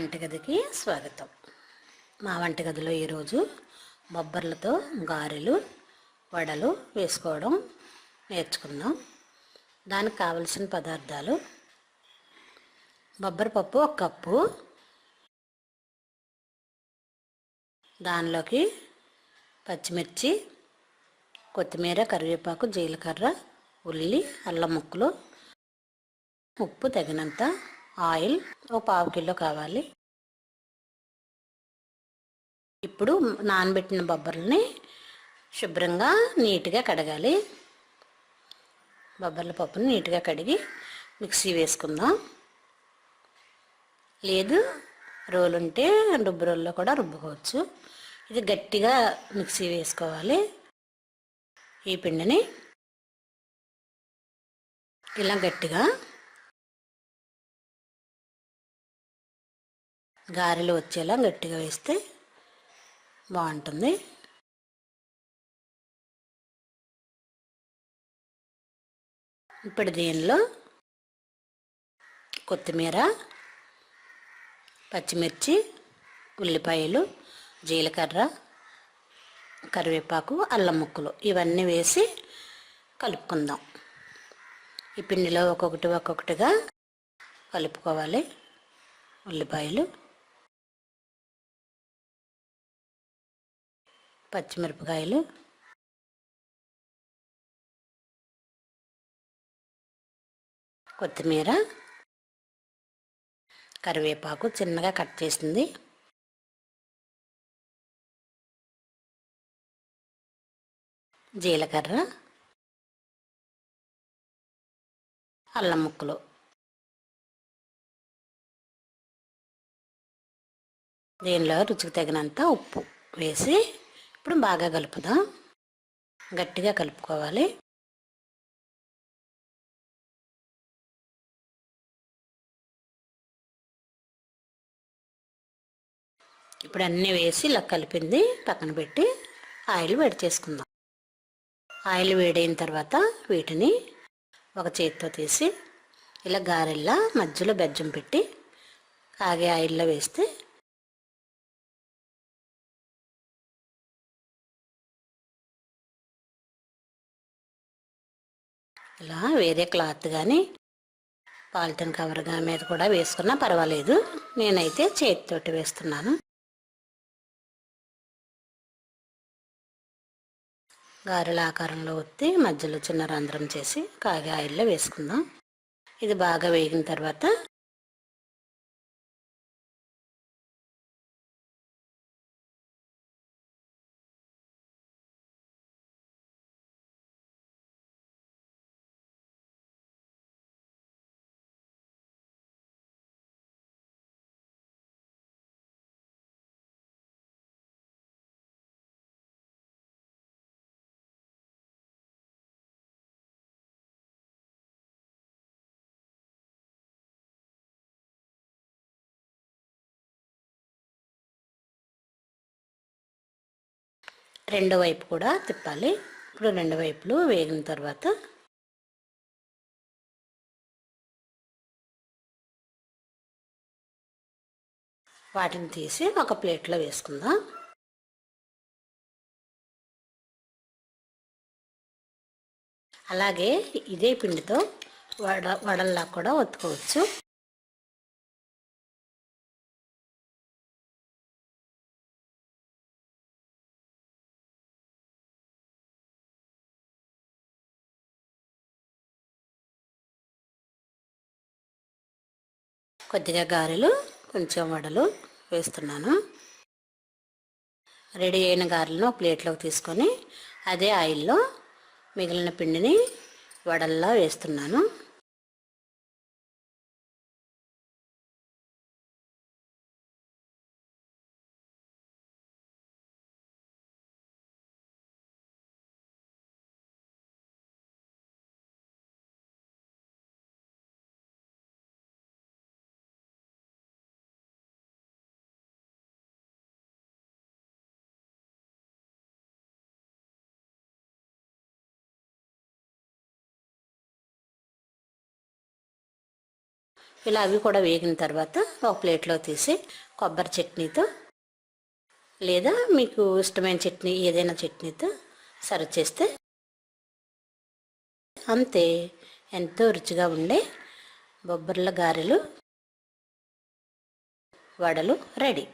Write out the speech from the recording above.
వంటగదికి స్వాగతం. మా వంటగదిలో ఈరోజు బొబ్బర్లతో గారెలు, వడలు వేసుకోవడం నేర్చుకుందాం. దానికి కావలసిన పదార్థాలు: బొబ్బరి పప్పు 1 కప్పు, దానిలోకి పచ్చిమిర్చి, కొత్తిమీర, కరివేపాకు, జీలకర్ర, ఉల్లి, అల్లం ముక్కలు, ఉప్పు తగినంత, ఆయిల్ 1/2 కిలో కావాలి. ఇప్పుడు నానబెట్టిన బొబ్బర్లని శుభ్రంగా నీట్గా కడగాలి. బొబ్బర్ల పప్పుని నీట్గా కడిగి మిక్సీ వేసుకుందాం. లేదు రోలు ఉంటే రుబ్బు రోల్లో కూడా రుబ్బుకోవచ్చు. ఇది గట్టిగా మిక్సీ వేసుకోవాలి. ఈ పిండిని ఇలా గట్టిగా గారెలు వచ్చేలా గట్టిగా వేస్తే బాగుంటుంది. ఇప్పుడు దీనిలో కొత్తిమీర, పచ్చిమిర్చి, ఉల్లిపాయలు, జీలకర్ర, కరివేపాకు, అల్లం ముక్కలు ఇవన్నీ వేసి కలుపుకుందాం. ఈ పిండిలో ఒక్కొక్కటిగా కలుపుకోవాలి. ఉల్లిపాయలు, పచ్చిమిరపకాయలు, కొత్తిమీర, కరివేపాకు చిన్నగా కట్ చేసింది, జీలకర్ర, అల్లం ముక్కలు, దీనిలో రుచికి తగినంత ఉప్పు వేసి ఇప్పుడు బాగా కలుపుదాం. గట్టిగా కలుపుకోవాలి. ఇప్పుడు అన్నీ వేసి ఇలా కలిపింది పక్కన పెట్టి ఆయిల్ వేడి చేసుకుందాం. ఆయిల్ వేడైన తర్వాత వీటిని ఒక చేతితో తీసి ఇలా గారెల్లా మధ్యలో బెజ్జం పెట్టి కాగే ఆయిల్లో వేస్తే ఇలా వేరే క్లాత్ కానీ పాలిథిన్ కవర్ మీద కూడా వేసుకున్నా పర్వాలేదు. నేనైతే చేతితోటి వేస్తున్నాను. గారెల ఆకారంలో ఒత్తి మధ్యలో చిన్న రంధ్రం చేసి కాగే ఆయిల్లో వేసుకుందాం. ఇది బాగా వేగిన తర్వాత రెండో వైపు కూడా తిప్పాలి. ఇప్పుడు రెండు వైపులు వేగిన తర్వాత వాటిని తీసి ఒక ప్లేట్లో వేసుకుందాం. అలాగే ఇదే పిండితో వడల్లా కూడా ఒత్తుకోవచ్చు. కొద్దిగా గారెలు, కొంచెం వడలు వేస్తున్నాను. రెడీ అయిన గారెలను ప్లేట్లోకి తీసుకొని అదే ఆయిల్లో మిగిలిన పిండిని వడల్లా వేస్తున్నాను. ఇలా అవి కూడా వేగిన తర్వాత ఒక ప్లేట్లో తీసి కొబ్బరి చట్నీతో లేదా మీకు ఇష్టమైన చట్నీ ఏదైనా చట్నీతో సర్వ్ చేస్తే అంతే, ఎంతో రుచిగా ఉండే బొబ్బర్ల గారెలు వడలు రెడీ.